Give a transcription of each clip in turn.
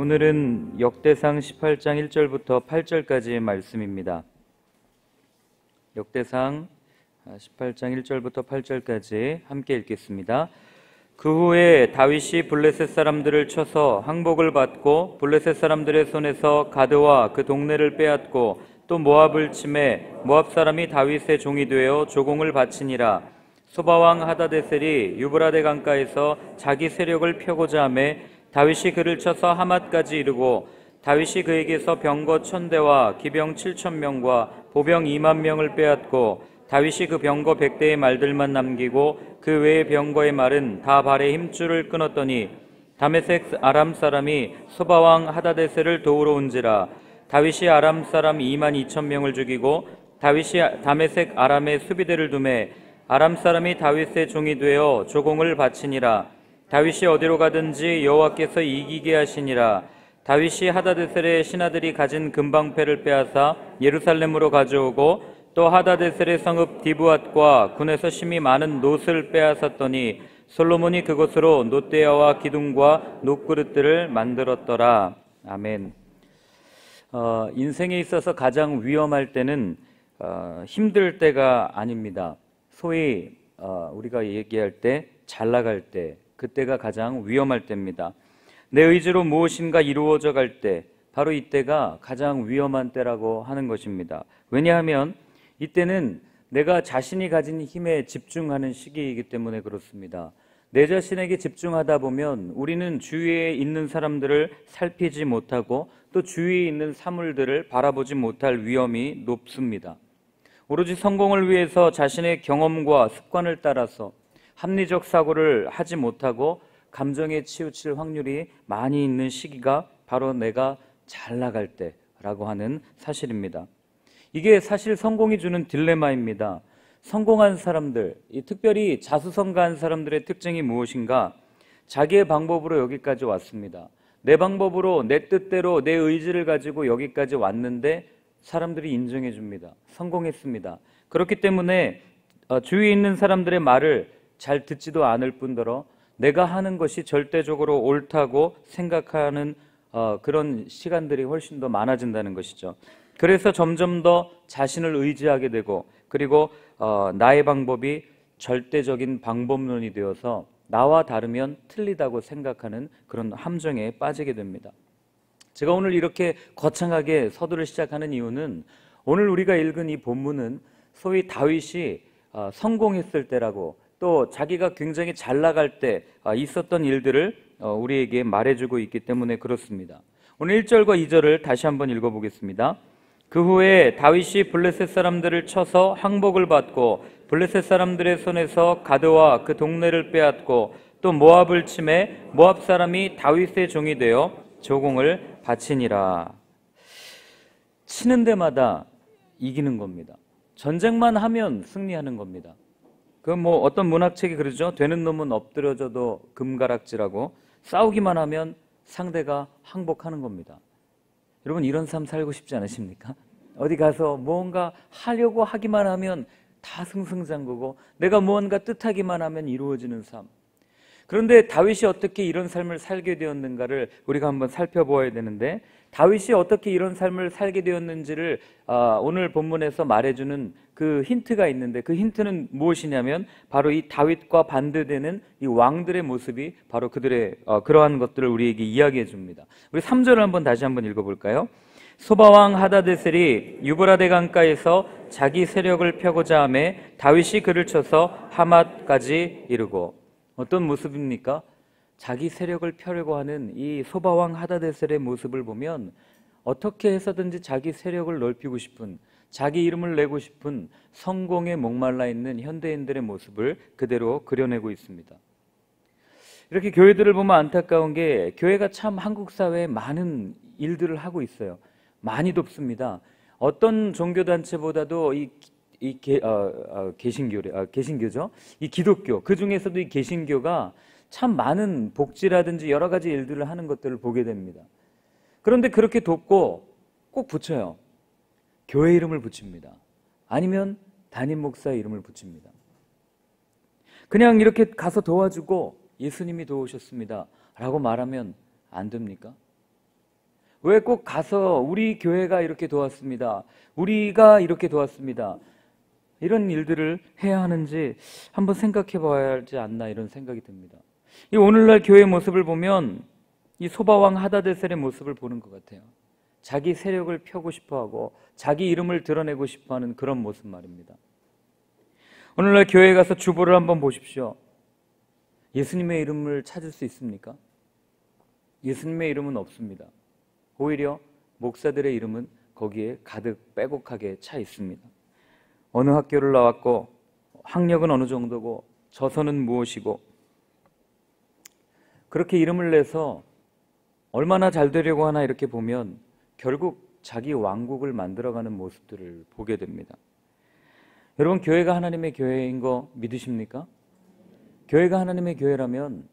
오늘은 역대상 18장 1절부터 8절까지의 말씀입니다. 역대상 18장 1절부터 8절까지 함께 읽겠습니다. 그 후에 다윗이 블레셋 사람들을 쳐서 항복을 받고 블레셋 사람들의 손에서 가드와 그 동네를 빼앗고 또 모압을 치매 모압 사람이 다윗의 종이 되어 조공을 바치니라. 소바왕 하다데셀이 유브라데 강가에서 자기 세력을 펴고자 하매 다윗이 그를 쳐서 하맛까지 이르고 다윗이 그에게서 병거 1000대와 기병 7000명과 보병 20000명을 빼앗고 다윗이 그 병거 100대의 말들만 남기고 그 외의 병거의 말은 다 발의 힘줄을 끊었더니 다메섹 아람 사람이 소바왕 하다데셀을 도우러 온지라. 다윗이 아람 사람 22000명을 죽이고 다윗이 다메섹 아람의 수비대를 두매 아람 사람이 다윗의 종이 되어 조공을 바치니라. 다윗이 어디로 가든지 여호와께서 이기게 하시니라. 다윗이 하다데셀의 신하들이 가진 금방패를 빼앗아 예루살렘으로 가져오고 또 하다데셀의 성읍 디브앗과 군에서 심히 많은 놋을 빼앗았더니 솔로몬이 그곳으로 놋대야와 기둥과 놋그릇들을 만들었더라. 아멘. 인생에 있어서 가장 위험할 때는 힘들 때가 아닙니다. 소위 우리가 얘기할 때 잘 나갈 때, 그때가 가장 위험할 때입니다. 내 의지로 무엇인가 이루어져 갈 때, 바로 이때가 가장 위험한 때라고 하는 것입니다. 왜냐하면 이때는 내가 자신이 가진 힘에 집중하는 시기이기 때문에 그렇습니다. 내 자신에게 집중하다 보면 우리는 주위에 있는 사람들을 살피지 못하고 또 주위에 있는 사물들을 바라보지 못할 위험이 높습니다. 오로지 성공을 위해서 자신의 경험과 습관을 따라서 합리적 사고를 하지 못하고 감정에 치우칠 확률이 많이 있는 시기가 바로 내가 잘 나갈 때라고 하는 사실입니다. 이게 사실 성공이 주는 딜레마입니다. 성공한 사람들, 특별히 자수성가한 사람들의 특징이 무엇인가? 자기의 방법으로 여기까지 왔습니다. 내 방법으로, 내 뜻대로, 내 의지를 가지고 여기까지 왔는데 사람들이 인정해 줍니다. 성공했습니다. 그렇기 때문에 주위에 있는 사람들의 말을 잘 듣지도 않을 뿐더러 내가 하는 것이 절대적으로 옳다고 생각하는 그런 시간들이 훨씬 더 많아진다는 것이죠. 그래서 점점 더 자신을 의지하게 되고, 그리고 나의 방법이 절대적인 방법론이 되어서 나와 다르면 틀리다고 생각하는 그런 함정에 빠지게 됩니다. 제가 오늘 이렇게 거창하게 서두를 시작하는 이유는 오늘 우리가 읽은 이 본문은 소위 다윗이 성공했을 때라고, 또 자기가 굉장히 잘 나갈 때 있었던 일들을 우리에게 말해주고 있기 때문에 그렇습니다. 오늘 1절과 2절을 다시 한번 읽어보겠습니다. 그 후에 다윗이 블레셋 사람들을 쳐서 항복을 받고 블레셋 사람들의 손에서 가드와 그 동네를 빼앗고 또 모압을 치매 모압 사람이 다윗의 종이 되어 조공을 바치니라. 치는 데마다 이기는 겁니다. 전쟁만 하면 승리하는 겁니다. 어떤 문학책이 그러죠. 되는 놈은 엎드려져도 금가락지라고. 싸우기만 하면 상대가 항복하는 겁니다. 여러분, 이런 삶 살고 싶지 않으십니까? 어디 가서 뭔가 하려고 하기만 하면 다 승승장구고 내가 무언가 뜻하기만 하면 이루어지는 삶. 그런데 다윗이 어떻게 이런 삶을 살게 되었는가를 우리가 한번 살펴보아야 되는데, 다윗이 어떻게 이런 삶을 살게 되었는지를 오늘 본문에서 말해주는 그 힌트가 있는데, 그 힌트는 무엇이냐면 바로 이 다윗과 반대되는 이 왕들의 모습이 바로 그들의 그러한 것들을 우리에게 이야기해 줍니다. 우리 3절을 한번 다시 한번 읽어볼까요? 소바왕 하다데셀이 유브라데 강가에서 자기 세력을 펴고자 하매 다윗이 그를 쳐서 하맛까지 이르고. 어떤 모습입니까? 자기 세력을 펴려고 하는 이 소바왕 하다데셀의 모습을 보면 어떻게 해서든지 자기 세력을 넓히고 싶은, 자기 이름을 내고 싶은 성공에 목말라 있는 현대인들의 모습을 그대로 그려내고 있습니다. 이렇게 교회들을 보면 안타까운 게, 교회가 참 한국 사회에 많은 일들을 하고 있어요. 많이 돕습니다. 어떤 종교단체보다도 개신교죠. 이 기독교, 그 중에서도 이 개신교가 참 많은 복지라든지 여러 가지 일들을 하는 것들을 보게 됩니다. 그런데 그렇게 돕고 꼭 붙여요. 교회 이름을 붙입니다. 아니면 담임 목사의 이름을 붙입니다. 그냥 이렇게 가서 도와주고 예수님이 도우셨습니다 라고 말하면 안 됩니까? 왜 꼭 가서 우리 교회가 이렇게 도왔습니다, 우리가 이렇게 도왔습니다, 이런 일들을 해야 하는지 한번 생각해 봐야 하지 않나, 이런 생각이 듭니다. 이 오늘날 교회의 모습을 보면 이 소바왕 하다데셀의 모습을 보는 것 같아요. 자기 세력을 펴고 싶어하고 자기 이름을 드러내고 싶어하는 그런 모습 말입니다. 오늘날 교회에 가서 주보를 한번 보십시오. 예수님의 이름을 찾을 수 있습니까? 예수님의 이름은 없습니다. 오히려 목사들의 이름은 거기에 가득 빼곡하게 차 있습니다. 어느 학교를 나왔고, 학력은 어느 정도고, 저서는 무엇이고, 그렇게 이름을 내서 얼마나 잘 되려고 하나 이렇게 보면 결국 자기 왕국을 만들어가는 모습들을 보게 됩니다. 여러분, 교회가 하나님의 교회인 거 믿으십니까? 교회가 하나님의 교회라면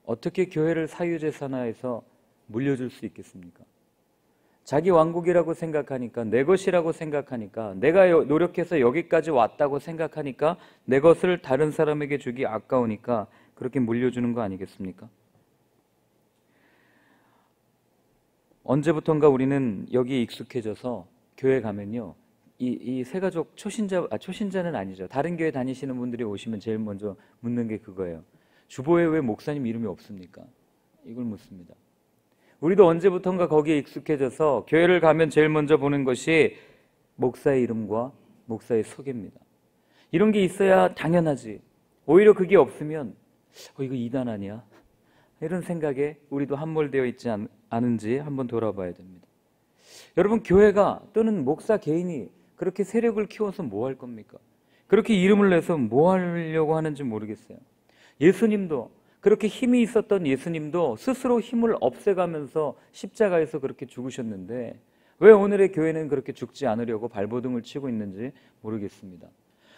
어떻게 교회를 사유재산화해서 물려줄 수 있겠습니까? 자기 왕국이라고 생각하니까, 내 것이라고 생각하니까, 내가 노력해서 여기까지 왔다고 생각하니까 내 것을 다른 사람에게 주기 아까우니까 그렇게 물려주는 거 아니겠습니까? 언제부턴가 우리는 여기 익숙해져서 교회 가면요, 이 새가족 초신자는 아니죠. 다른 교회 다니시는 분들이 오시면 제일 먼저 묻는 게 그거예요. 주보에 왜 목사님 이름이 없습니까? 이걸 묻습니다. 우리도 언제부턴가 거기에 익숙해져서 교회를 가면 제일 먼저 보는 것이 목사의 이름과 목사의 소개입니다. 이런 게 있어야 당연하지. 오히려 그게 없으면 이거 이단 아니야? 이런 생각에 우리도 함몰되어 있지 않은지 한번 돌아봐야 됩니다. 여러분, 교회가 또는 목사 개인이 그렇게 세력을 키워서 뭐 할 겁니까? 그렇게 이름을 내서 뭐 하려고 하는지 모르겠어요. 예수님도, 그렇게 힘이 있었던 예수님도 스스로 힘을 없애가면서 십자가에서 그렇게 죽으셨는데 왜 오늘의 교회는 그렇게 죽지 않으려고 발버둥을 치고 있는지 모르겠습니다.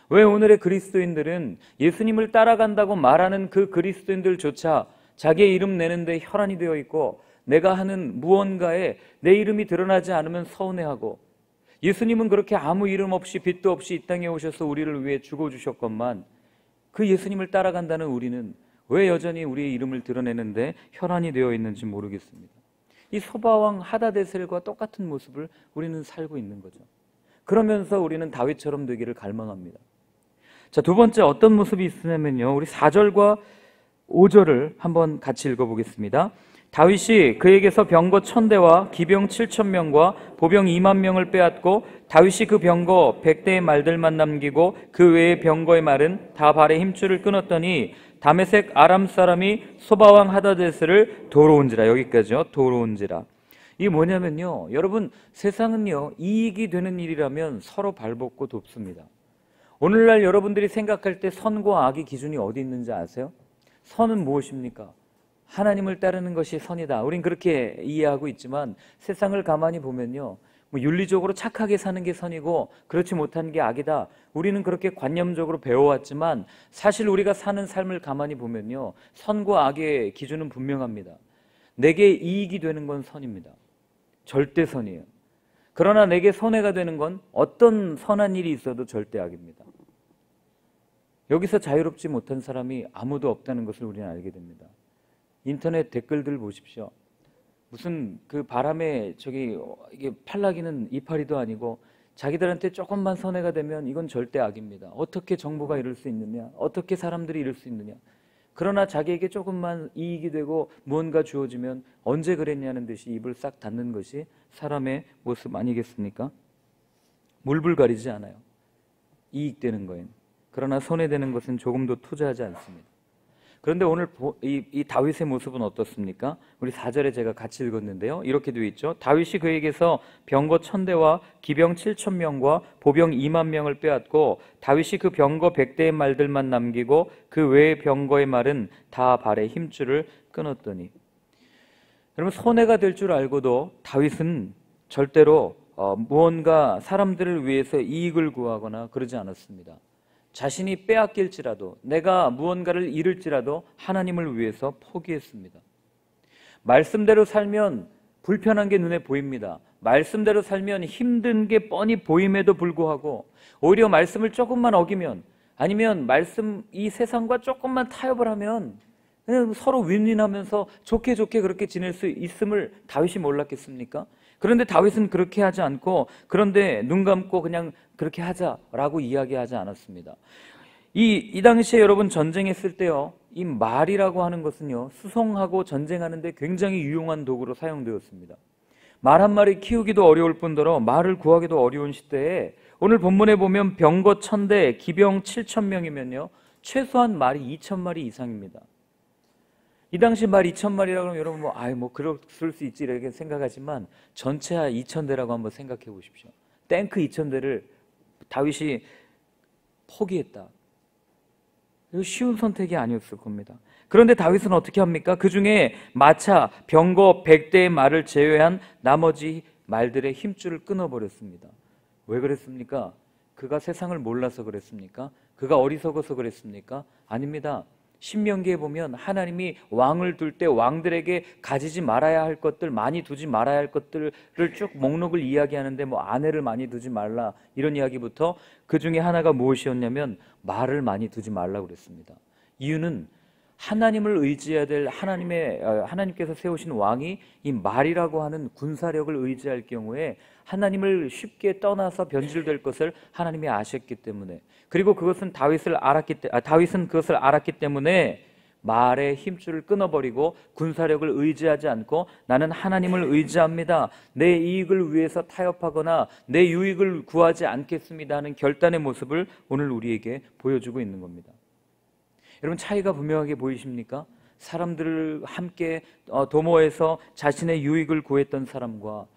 왜 오늘의 그리스도인들은 예수님을 따라간다고 말하는 그 그리스도인들조차 자기의 이름 내는데 혈안이 되어 있고, 내가 하는 무언가에 내 이름이 드러나지 않으면 서운해하고, 예수님은 그렇게 아무 이름 없이 빚도 없이 이 땅에 오셔서 우리를 위해 죽어주셨건만 그 예수님을 따라간다는 우리는 왜 여전히 우리의 이름을 드러내는데 혈안이 되어 있는지 모르겠습니다. 이 소바왕 하다데셀과 똑같은 모습을 우리는 살고 있는 거죠. 그러면서 우리는 다윗처럼 되기를 갈망합니다. 자, 두 번째 어떤 모습이 있으냐면요, 우리 4절과 5절을 한번 같이 읽어보겠습니다. 다윗이 그에게서 병거 1000대와 기병 7000명과 보병 20000명을 빼앗고, 다윗이 그 병거 100대의 말들만 남기고 그 외의 병거의 말은 다 발의 힘줄을 끊었더니 다메섹 아람 사람이 소바왕 하다데셀을 도로온지라. 여기까지요. 도로온지라. 이게 뭐냐면요, 여러분, 세상은요, 이익이 되는 일이라면 서로 발벗고 돕습니다. 오늘날 여러분들이 생각할 때 선과 악의 기준이 어디 있는지 아세요? 선은 무엇입니까? 하나님을 따르는 것이 선이다. 우린 그렇게 이해하고 있지만 세상을 가만히 보면요, 윤리적으로 착하게 사는 게 선이고 그렇지 못한 게 악이다. 우리는 그렇게 관념적으로 배워왔지만 사실 우리가 사는 삶을 가만히 보면요, 선과 악의 기준은 분명합니다. 내게 이익이 되는 건 선입니다. 절대 선이에요. 그러나 내게 손해가 되는 건 어떤 선한 일이 있어도 절대 악입니다. 여기서 자유롭지 못한 사람이 아무도 없다는 것을 우리는 알게 됩니다. 인터넷 댓글들 보십시오. 무슨 그 바람에 이게 팔락이는 이파리도 아니고 자기들한테 조금만 손해가 되면 이건 절대 악입니다. 어떻게 정부가 이럴 수 있느냐? 어떻게 사람들이 이럴 수 있느냐? 그러나 자기에게 조금만 이익이 되고 무언가 주어지면 언제 그랬냐는 듯이 입을 싹 닫는 것이 사람의 모습 아니겠습니까? 물불 가리지 않아요. 이익되는 거엔. 그러나 손해되는 것은 조금도 투자하지 않습니다. 그런데 오늘 이 다윗의 모습은 어떻습니까? 우리 4절에 제가 같이 읽었는데요, 이렇게 되어 있죠. 다윗이 그에게서 병거 1000대와 기병 7000명과 보병 20000명을 빼앗고, 다윗이 그 병거 100대의 말들만 남기고 그 외의 병거의 말은 다 발의 힘줄을 끊었더니. 여러분, 손해가 될 줄 알고도 다윗은 절대로 무언가 사람들을 위해서 이익을 구하거나 그러지 않았습니다. 자신이 빼앗길지라도, 내가 무언가를 잃을지라도 하나님을 위해서 포기했습니다. 말씀대로 살면 불편한 게 눈에 보입니다. 말씀대로 살면 힘든 게 뻔히 보임에도 불구하고 오히려 말씀을 조금만 어기면, 아니면 이 세상과 조금만 타협을 하면 그냥 서로 윈윈하면서 좋게 좋게 그렇게 지낼 수 있음을 다윗이 몰랐겠습니까? 그런데 다윗은 그렇게 하지 않고, 그런데 눈 감고 그냥 그렇게 하자라고 이야기하지 않았습니다. 이 당시에 여러분 전쟁했을 때요, 이 말이라고 하는 것은요, 수송하고 전쟁하는데 굉장히 유용한 도구로 사용되었습니다. 말 한 마리 키우기도 어려울 뿐더러 말을 구하기도 어려운 시대에, 오늘 본문에 보면 병거 1000대, 기병 7000명이면요 최소한 말이 2000마리 이상입니다. 이 당시 말 2000마리라고 하면 여러분 뭐 그럴 수 있지 이렇게 생각하지만, 전체 2000대라고 한번 생각해 보십시오. 탱크 2000대를 다윗이 포기했다. 이거 쉬운 선택이 아니었을 겁니다. 그런데 다윗은 어떻게 합니까? 그 중에 마차, 병거 100대의 말을 제외한 나머지 말들의 힘줄을 끊어버렸습니다. 왜 그랬습니까? 그가 세상을 몰라서 그랬습니까? 그가 어리석어서 그랬습니까? 아닙니다. 신명기에 보면 하나님이 왕을 둘 때 왕들에게 가지지 말아야 할 것들, 많이 두지 말아야 할 것들을 쭉 목록을 이야기하는데, 뭐 아내를 많이 두지 말라 이런 이야기부터, 그 중에 하나가 무엇이었냐면 말을 많이 두지 말라고 그랬습니다. 이유는 하나님을 의지해야 될 하나님께서 세우신 왕이 이 말이라고 하는 군사력을 의지할 경우에 하나님을 쉽게 떠나서 변질될 것을 하나님이 아셨기 때문에, 그리고 그것은 다윗은 그것을 알았기 때문에 말의 힘줄을 끊어버리고 군사력을 의지하지 않고, 나는 하나님을 의지합니다, 내 이익을 위해서 타협하거나 내 유익을 구하지 않겠습니다 하는 결단의 모습을 오늘 우리에게 보여주고 있는 겁니다. 여러분, 차이가 분명하게 보이십니까? 사람들을 함께 도모해서 자신의 유익을 구했던 사람과,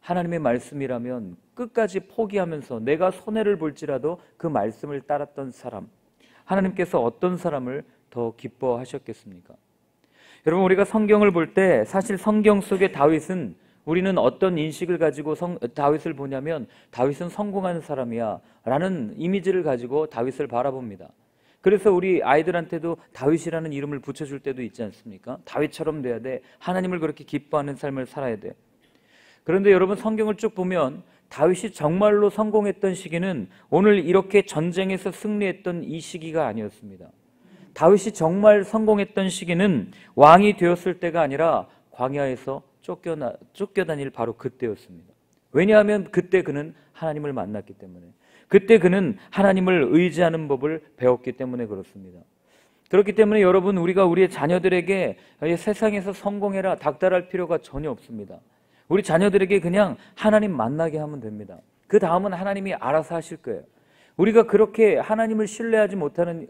하나님의 말씀이라면 끝까지 포기하면서 내가 손해를 볼지라도 그 말씀을 따랐던 사람, 하나님께서 어떤 사람을 더 기뻐하셨겠습니까? 여러분, 우리가 성경을 볼 때 사실 성경 속의 다윗은, 우리는 어떤 인식을 가지고 다윗을 보냐면, 다윗은 성공한 사람이야 라는 이미지를 가지고 다윗을 바라봅니다. 그래서 우리 아이들한테도 다윗이라는 이름을 붙여줄 때도 있지 않습니까? 다윗처럼 돼야 돼, 하나님을 그렇게 기뻐하는 삶을 살아야 돼. 그런데 여러분, 성경을 쭉 보면 다윗이 정말로 성공했던 시기는 오늘 이렇게 전쟁에서 승리했던 이 시기가 아니었습니다. 다윗이 정말 성공했던 시기는 왕이 되었을 때가 아니라 광야에서 쫓겨다닐 바로 그때였습니다. 왜냐하면 그때 그는 하나님을 만났기 때문에, 그때 그는 하나님을 의지하는 법을 배웠기 때문에 그렇습니다. 그렇기 때문에 여러분, 우리가 우리의 자녀들에게 세상에서 성공해라 닥달할 필요가 전혀 없습니다. 우리 자녀들에게 그냥 하나님 만나게 하면 됩니다. 그 다음은 하나님이 알아서 하실 거예요. 우리가 그렇게 하나님을 신뢰하지 못하는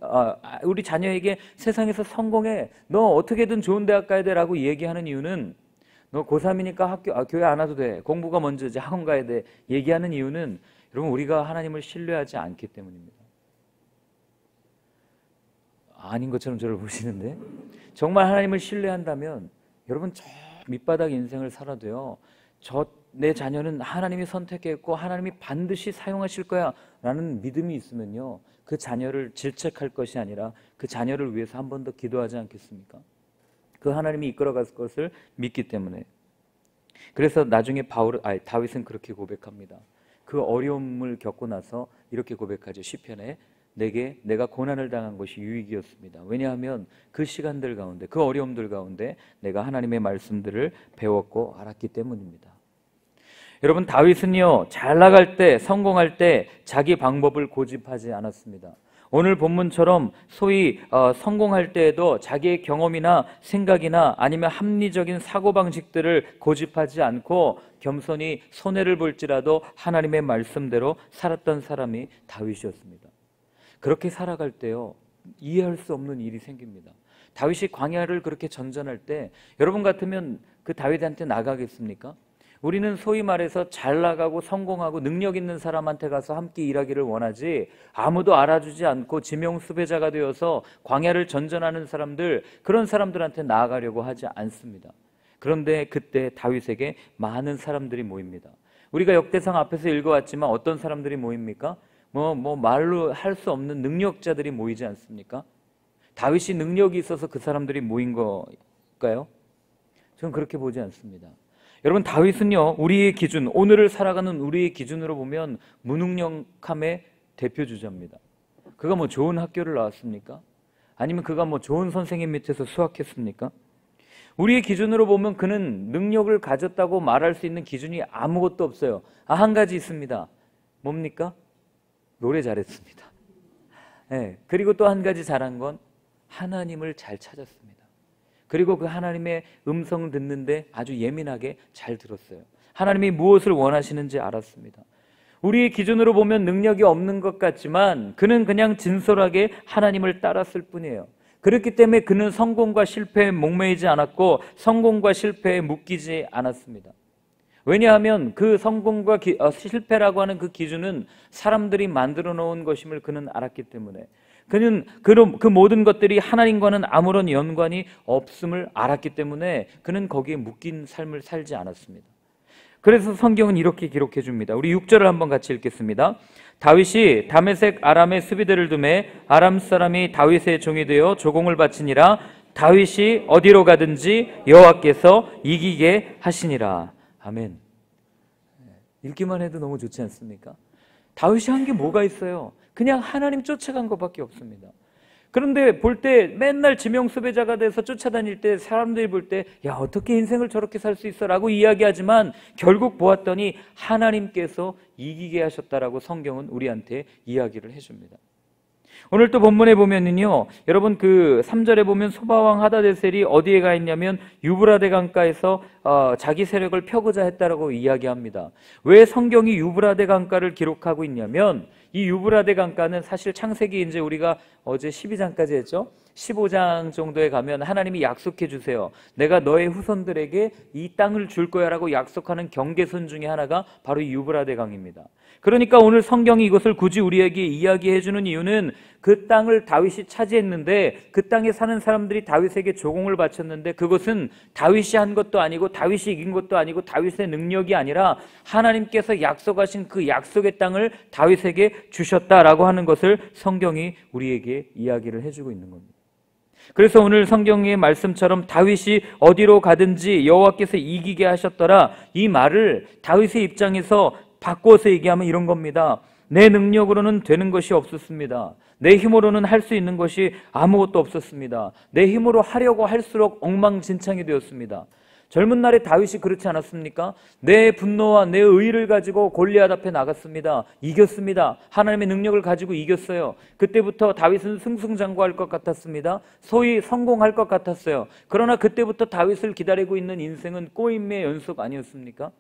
우리 자녀에게 세상에서 성공해, 너 어떻게든 좋은 대학 가야 돼 라고 얘기하는 이유는, 너 고3이니까 교회 안 와도 돼, 공부가 먼저지, 학원 가야 돼 얘기하는 이유는, 여러분, 우리가 하나님을 신뢰하지 않기 때문입니다. 아닌 것처럼 저를 보시는데, 정말 하나님을 신뢰한다면 여러분, 저 밑바닥 인생을 살아도요, 내 자녀는 하나님이 선택했고 하나님이 반드시 사용하실 거야 라는 믿음이 있으면요, 그 자녀를 질책할 것이 아니라 그 자녀를 위해서 한 번 더 기도하지 않겠습니까? 그 하나님이 이끌어갈 것을 믿기 때문에. 그래서 나중에 다윗은 그렇게 고백합니다. 그 어려움을 겪고 나서 이렇게 고백하죠. 시편에, 내가 고난을 당한 것이 유익이었습니다. 왜냐하면 그 시간들 가운데, 그 어려움들 가운데 내가 하나님의 말씀들을 배웠고 알았기 때문입니다. 여러분, 다윗은요, 잘 나갈 때, 성공할 때 자기 방법을 고집하지 않았습니다. 오늘 본문처럼 소위 성공할 때에도 자기의 경험이나 생각이나 아니면 합리적인 사고방식들을 고집하지 않고 겸손히 손해를 볼지라도 하나님의 말씀대로 살았던 사람이 다윗이었습니다. 그렇게 살아갈 때요, 이해할 수 없는 일이 생깁니다. 다윗이 광야를 그렇게 전전할 때 여러분 같으면 그 다윗한테 나가겠습니까? 우리는 소위 말해서 잘 나가고 성공하고 능력 있는 사람한테 가서 함께 일하기를 원하지, 아무도 알아주지 않고 지명수배자가 되어서 광야를 전전하는 사람들, 그런 사람들한테 나아가려고 하지 않습니다. 그런데 그때 다윗에게 많은 사람들이 모입니다. 우리가 역대상 앞에서 읽어왔지만 어떤 사람들이 모입니까? 말로 할 수 없는 능력자들이 모이지 않습니까? 다윗이 능력이 있어서 그 사람들이 모인 걸까요? 저는 그렇게 보지 않습니다. 여러분, 다윗은요, 우리의 기준, 오늘을 살아가는 우리의 기준으로 보면 무능력함의 대표주자입니다. 그가 좋은 학교를 나왔습니까? 아니면 그가 뭐 좋은 선생님 밑에서 수학했습니까? 우리의 기준으로 보면 그는 능력을 가졌다고 말할 수 있는 기준이 아무것도 없어요. 한 가지 있습니다. 뭡니까? 노래 잘했습니다. 네, 그리고 또 한 가지 잘한 건 하나님을 잘 찾았습니다. 그리고 그 하나님의 음성을 듣는데 아주 예민하게 잘 들었어요. 하나님이 무엇을 원하시는지 알았습니다. 우리의 기준으로 보면 능력이 없는 것 같지만 그는 그냥 진솔하게 하나님을 따랐을 뿐이에요. 그렇기 때문에 그는 성공과 실패에 목매이지 않았고 성공과 실패에 묶이지 않았습니다. 왜냐하면 그 성공과 실패라고 하는 그 기준은 사람들이 만들어 놓은 것임을 그는 알았기 때문에, 그는 그 모든 것들이 하나님과는 아무런 연관이 없음을 알았기 때문에 그는 거기에 묶인 삶을 살지 않았습니다. 그래서 성경은 이렇게 기록해 줍니다. 우리 6절을 한번 같이 읽겠습니다. 다윗이 다메섹 아람의 수비대를 두매 아람 사람이 다윗의 종이 되어 조공을 바치니라. 다윗이 어디로 가든지 여호와께서 이기게 하시니라. 아멘. 읽기만 해도 너무 좋지 않습니까? 다윗이 한 게 뭐가 있어요? 그냥 하나님 쫓아간 것밖에 없습니다. 그런데 볼 때 맨날 지명수배자가 돼서 쫓아다닐 때 사람들이 볼 때 야, 어떻게 인생을 저렇게 살 수 있어? 라고 이야기하지만 결국 보았더니 하나님께서 이기게 하셨다라고 성경은 우리한테 이야기를 해줍니다. 오늘 또 본문에 보면은요, 여러분 그 3절에 보면 소바왕 하다데셀이 어디에 가 있냐면 유브라데 강가에서 자기 세력을 펴고자 했다라고 이야기합니다. 왜 성경이 유브라데 강가를 기록하고 있냐면 이 유브라데 강가는 사실 창세기 이제 우리가 어제 12장까지 했죠. 15장 정도에 가면 하나님이 약속해 주세요. 내가 너의 후손들에게 이 땅을 줄 거야 라고 약속하는 경계선 중에 하나가 바로 유브라데 강입니다. 그러니까 오늘 성경이 이것을 굳이 우리에게 이야기해 주는 이유는 그 땅을 다윗이 차지했는데 그 땅에 사는 사람들이 다윗에게 조공을 바쳤는데 그것은 다윗이 한 것도 아니고 다윗이 이긴 것도 아니고 다윗의 능력이 아니라 하나님께서 약속하신 그 약속의 땅을 다윗에게 주셨다라고 하는 것을 성경이 우리에게 이야기를 해주고 있는 겁니다. 그래서 오늘 성경의 말씀처럼 다윗이 어디로 가든지 여호와께서 이기게 하셨더라, 이 말을 다윗의 입장에서 바꿔서 얘기하면 이런 겁니다. 내 능력으로는 되는 것이 없었습니다. 내 힘으로는 할 수 있는 것이 아무것도 없었습니다. 내 힘으로 하려고 할수록 엉망진창이 되었습니다. 젊은 날에 다윗이 그렇지 않았습니까? 내 분노와 내 의를 가지고 골리앗 앞에 나갔습니다. 이겼습니다. 하나님의 능력을 가지고 이겼어요. 그때부터 다윗은 승승장구할 것 같았습니다. 소위 성공할 것 같았어요. 그러나 그때부터 다윗을 기다리고 있는 인생은 꼬임의 연속 아니었습니까?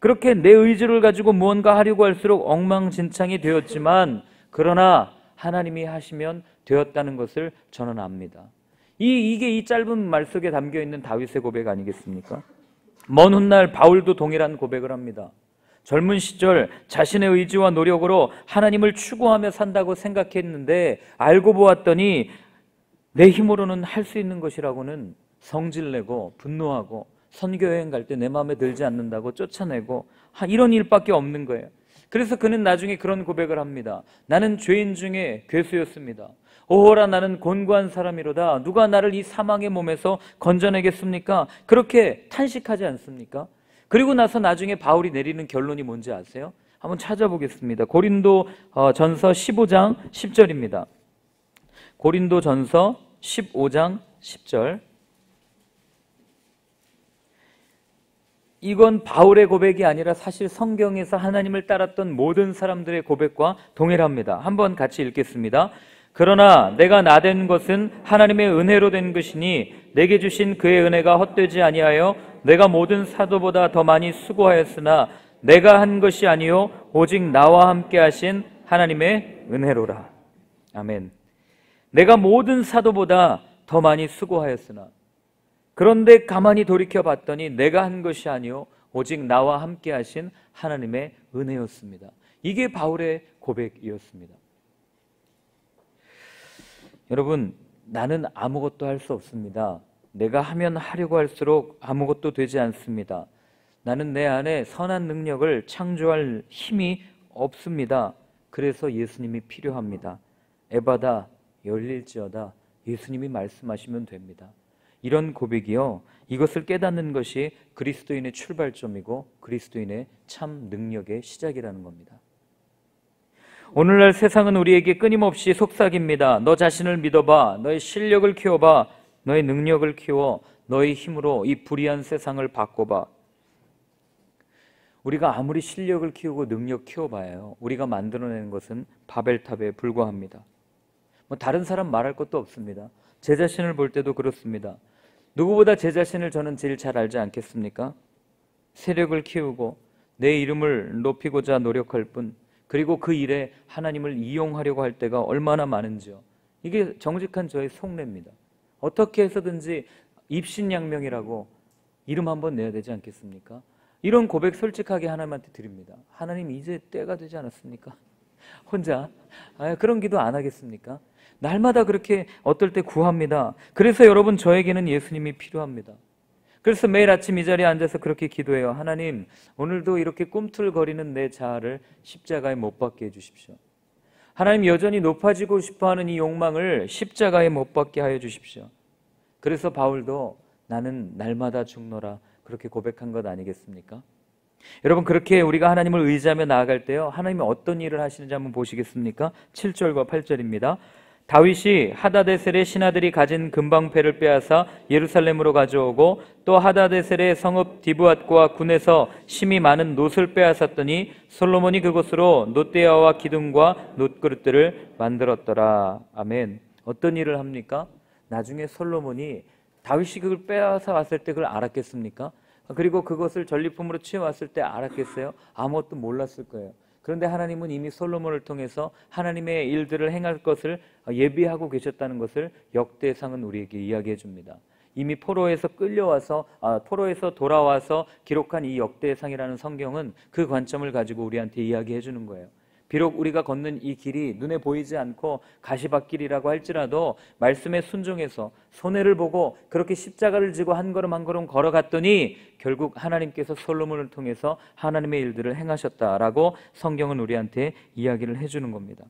그렇게 내 의지를 가지고 무언가 하려고 할수록 엉망진창이 되었지만 그러나 하나님이 하시면 되었다는 것을 저는 압니다. 이게 이 짧은 말 속에 담겨 있는 다윗의 고백 아니겠습니까? 먼 훗날 바울도 동일한 고백을 합니다. 젊은 시절 자신의 의지와 노력으로 하나님을 추구하며 산다고 생각했는데 알고 보았더니 내 힘으로는 할 수 있는 것이라고는 성질내고 분노하고 선교여행 갈 때 내 마음에 들지 않는다고 쫓아내고 이런 일밖에 없는 거예요. 그래서 그는 나중에 그런 고백을 합니다. 나는 죄인 중에 괴수였습니다. 오호라 나는 곤고한 사람이로다. 누가 나를 이 사망의 몸에서 건져내겠습니까? 그렇게 탄식하지 않습니까? 그리고 나서 나중에 바울이 내리는 결론이 뭔지 아세요? 한번 찾아보겠습니다. 고린도 전서 15장 10절입니다. 고린도 전서 15장 10절. 이건 바울의 고백이 아니라 사실 성경에서 하나님을 따랐던 모든 사람들의 고백과 동일합니다. 한번 같이 읽겠습니다. 그러나 내가 나된 것은 하나님의 은혜로 된 것이니 내게 주신 그의 은혜가 헛되지 아니하여 내가 모든 사도보다 더 많이 수고하였으나 내가 한 것이 아니요 오직 나와 함께 하신 하나님의 은혜로라. 아멘. 내가 모든 사도보다 더 많이 수고하였으나, 그런데 가만히 돌이켜 봤더니 내가 한 것이 아니요 오직 나와 함께 하신 하나님의 은혜였습니다. 이게 바울의 고백이었습니다. 여러분, 나는 아무것도 할 수 없습니다. 내가 하면 하려고 할수록 아무것도 되지 않습니다. 나는 내 안에 선한 능력을 창조할 힘이 없습니다. 그래서 예수님이 필요합니다. 에바다 열릴지어다 예수님이 말씀하시면 됩니다. 이런 고백이요, 이것을 깨닫는 것이 그리스도인의 출발점이고 그리스도인의 참 능력의 시작이라는 겁니다. 오늘날 세상은 우리에게 끊임없이 속삭입니다. 너 자신을 믿어봐. 너의 실력을 키워봐. 너의 능력을 키워. 너의 힘으로 이 불의한 세상을 바꿔봐. 우리가 아무리 실력을 키우고 능력 키워봐요, 우리가 만들어내는 것은 바벨탑에 불과합니다. 다른 사람 말할 것도 없습니다. 제 자신을 볼 때도 그렇습니다. 누구보다 제 자신을 저는 제일 잘 알지 않겠습니까? 세력을 키우고 내 이름을 높이고자 노력할 뿐, 그리고 그 일에 하나님을 이용하려고 할 때가 얼마나 많은지요. 이게 정직한 저의 속내입니다. 어떻게 해서든지 입신양명이라고 이름 한번 내야 되지 않겠습니까? 이런 고백 솔직하게 하나님한테 드립니다. 하나님, 이제 때가 되지 않았습니까? 혼자 그런 기도 안 하겠습니까? 날마다 그렇게 어떨 때 구합니다. 그래서 여러분, 저에게는 예수님이 필요합니다. 그래서 매일 아침 이 자리에 앉아서 그렇게 기도해요. 하나님, 오늘도 이렇게 꿈틀거리는 내 자아를 십자가에 못 박게 해주십시오. 하나님, 여전히 높아지고 싶어하는 이 욕망을 십자가에 못 박게 하여 주십시오. 그래서 바울도 나는 날마다 죽노라 그렇게 고백한 것 아니겠습니까? 여러분, 그렇게 우리가 하나님을 의지하며 나아갈 때요, 하나님이 어떤 일을 하시는지 한번 보시겠습니까? 7절과 8절입니다. 다윗이 하다데셀의 신하들이 가진 금방패를 빼앗아 예루살렘으로 가져오고 또 하다데셀의 성읍 디브앗과 군에서 심이 많은 놋을 빼앗았더니 솔로몬이 그곳으로 놋대야와 기둥과 놋그릇들을 만들었더라. 아멘. 어떤 일을 합니까? 나중에 솔로몬이 다윗이 그걸 빼앗아 왔을 때 그걸 알았겠습니까? 그리고 그것을 전리품으로 취해왔을 때 알았겠어요? 아무것도 몰랐을 거예요. 그런데 하나님은 이미 솔로몬을 통해서 하나님의 일들을 행할 것을 예비하고 계셨다는 것을 역대상은 우리에게 이야기해 줍니다. 이미 포로에서 돌아와서 기록한 이 역대상이라는 성경은 그 관점을 가지고 우리한테 이야기해 주는 거예요. 비록 우리가 걷는 이 길이 눈에 보이지 않고 가시밭길이라고 할지라도 말씀에 순종해서 손해를 보고 그렇게 십자가를 지고 한 걸음 한 걸음 걸어갔더니 결국 하나님께서 솔로몬을 통해서 하나님의 일들을 행하셨다라고 성경은 우리한테 이야기를 해주는 겁니다.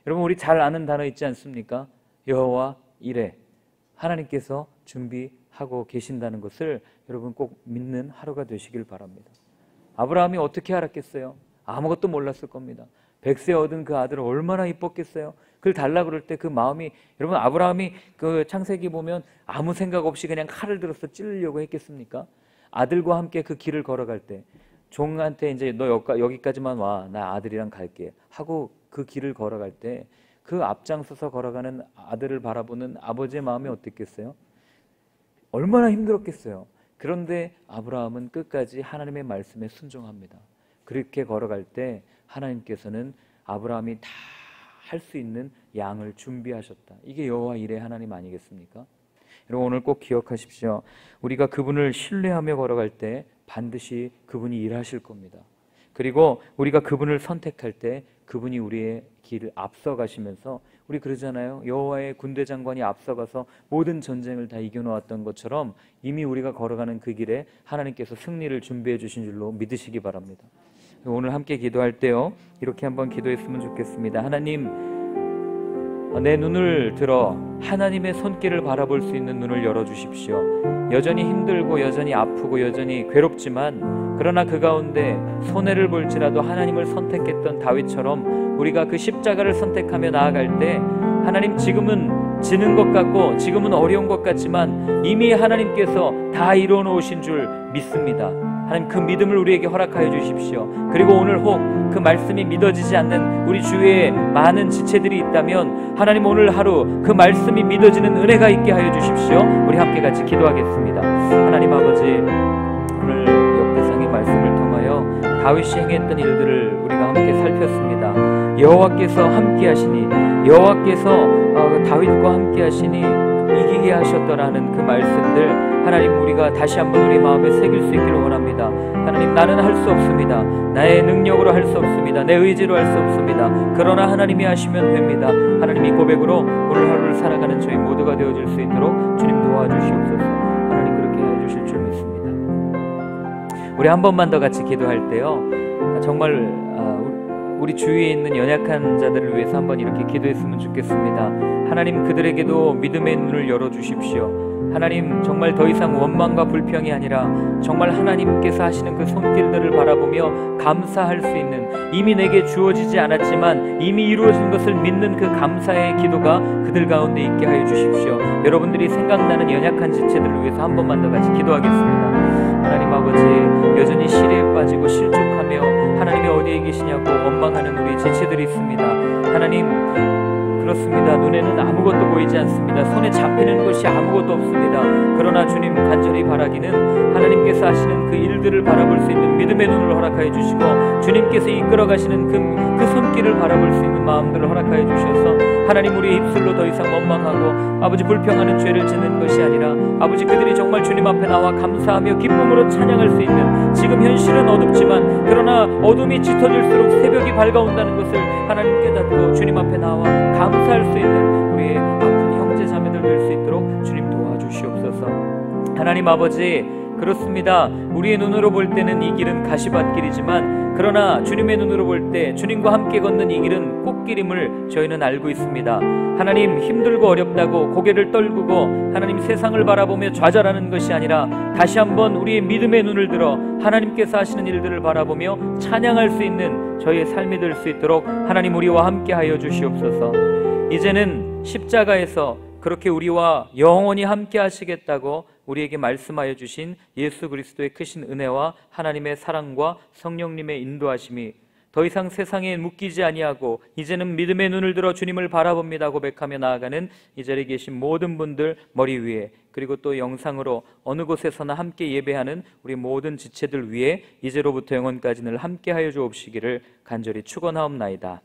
여러분, 우리 잘 아는 단어 있지 않습니까? 여호와 이레. 하나님께서 준비하고 계신다는 것을 여러분 꼭 믿는 하루가 되시길 바랍니다. 아브라함이 어떻게 알았겠어요? 아무것도 몰랐을 겁니다. 100세 얻은 그 아들을 얼마나 이뻤겠어요? 그걸 달라 그럴 때 그 마음이, 여러분, 아브라함이 그 창세기 보면 아무 생각 없이 그냥 칼을 들어서 찌르려고 했겠습니까? 아들과 함께 그 길을 걸어갈 때 종한테 이제 너 여기까지만 와, 나 아들이랑 갈게 하고 그 길을 걸어갈 때 그 앞장서서 걸어가는 아들을 바라보는 아버지의 마음이 어땠겠어요? 얼마나 힘들었겠어요? 그런데 아브라함은 끝까지 하나님의 말씀에 순종합니다. 그렇게 걸어갈 때 하나님께서는 아브라함이 다 할 수 있는 양을 준비하셨다. 이게 여호와 이레 하나님 아니겠습니까? 여러분, 오늘 꼭 기억하십시오. 우리가 그분을 신뢰하며 걸어갈 때 반드시 그분이 일하실 겁니다. 그리고 우리가 그분을 선택할 때 그분이 우리의 길을 앞서가시면서, 우리 그러잖아요. 여호와의 군대 장관이 앞서가서 모든 전쟁을 다 이겨놓았던 것처럼 이미 우리가 걸어가는 그 길에 하나님께서 승리를 준비해 주신 줄로 믿으시기 바랍니다. 오늘 함께 기도할 때요, 이렇게 한번 기도했으면 좋겠습니다. 하나님, 내 눈을 들어 하나님의 손길을 바라볼 수 있는 눈을 열어주십시오. 여전히 힘들고 여전히 아프고 여전히 괴롭지만, 그러나 그 가운데 손해를 볼지라도 하나님을 선택했던 다윗처럼 우리가 그 십자가를 선택하며 나아갈 때, 하나님, 지금은 지는 것 같고 지금은 어려운 것 같지만 이미 하나님께서 다 이루어 놓으신 줄 믿습니다. 하나님, 그 믿음을 우리에게 허락하여 주십시오. 그리고 오늘 혹 그 말씀이 믿어지지 않는 우리 주위에 많은 지체들이 있다면, 하나님, 오늘 하루 그 말씀이 믿어지는 은혜가 있게 하여 주십시오. 우리 함께 같이 기도하겠습니다. 하나님 아버지, 오늘 역대상의 말씀을 통하여 다윗이 행했던 일들을 우리가 함께 살폈습니다. 여호와께서 함께 하시니, 여호와께서 다윗과 함께 하시니 이기게 하셨더라는 그 말씀들, 하나님, 우리가 다시 한번 우리 마음에 새길 수 있기를 원합니다. 하나님, 나는 할 수 없습니다. 나의 능력으로 할 수 없습니다. 내 의지로 할 수 없습니다. 그러나 하나님이 하시면 됩니다. 하나님, 이 고백으로 오늘 하루를 살아가는 저희 모두가 되어줄 수 있도록 주님 도와주시옵소서. 하나님, 그렇게 해주실 줄 믿습니다. 우리 한 번만 더 같이 기도할 때요, 정말 우리 주위에 있는 연약한 자들을 위해서 한번 이렇게 기도했으면 좋겠습니다. 하나님, 그들에게도 믿음의 눈을 열어주십시오. 하나님, 정말 더 이상 원망과 불평이 아니라 정말 하나님께서 하시는 그 손길들을 바라보며 감사할 수 있는, 이미 내게 주어지지 않았지만 이미 이루어진 것을 믿는 그 감사의 기도가 그들 가운데 있게 하여 주십시오. 여러분들이 생각나는 연약한 지체들을 위해서 한 번만 더 같이 기도하겠습니다. 하나님 아버지, 여전히 시리에 빠지고 실족하며 하나님이 어디에 계시냐고 원망하는 우리 지체들이 있습니다. 하나님, 그렇습니다. 눈에는 아무것도 보이지 않습니다. 손에 잡히는 것이 아무것도 없습니다. 그러나 주님, 간절히 바라기는 하나님께서 하시는 그 일들을 바라볼 수 있는 믿음의 눈을 허락하여 주시고, 주님께서 이끌어 가시는 그 손길을 바라볼 수 있는 마음들을 허락하여 주셔서 하나님, 우리의 입술로 더 이상 원망하고 아버지 불평하는 죄를 짓는 것이 아니라 아버지, 그들이 정말 주님 앞에 나와 감사하며 기쁨으로 찬양할 수 있는, 지금 현실은 어둡지만 그러나 어둠이 짙어질수록 새벽이 밝아온다는 것을 하나님 깨닫고 주님 앞에 나와 감사할 수 있는 우리의 아픈 형제 자매들 될 수 있도록 주님 도와주시옵소서. 하나님 아버지, 그렇습니다. 우리의 눈으로 볼 때는 이 길은 가시밭길이지만 그러나 주님의 눈으로 볼 때 주님과 함께 걷는 이 길은 꽃길임을 저희는 알고 있습니다. 하나님, 힘들고 어렵다고 고개를 떨구고 하나님 세상을 바라보며 좌절하는 것이 아니라 다시 한번 우리의 믿음의 눈을 들어 하나님께서 하시는 일들을 바라보며 찬양할 수 있는 저희의 삶이 될 수 있도록 하나님, 우리와 함께 하여 주시옵소서. 이제는 십자가에서 그렇게 우리와 영원히 함께 하시겠다고 우리에게 말씀하여 주신 예수 그리스도의 크신 은혜와 하나님의 사랑과 성령님의 인도하심이 더 이상 세상에 묶이지 아니하고 이제는 믿음의 눈을 들어 주님을 바라봅니다 고백하며 나아가는 이 자리에 계신 모든 분들 머리 위에, 그리고 또 영상으로 어느 곳에서나 함께 예배하는 우리 모든 지체들 위에 이제로부터 영원까지 늘 함께 하여 주옵시기를 간절히 축원하옵나이다.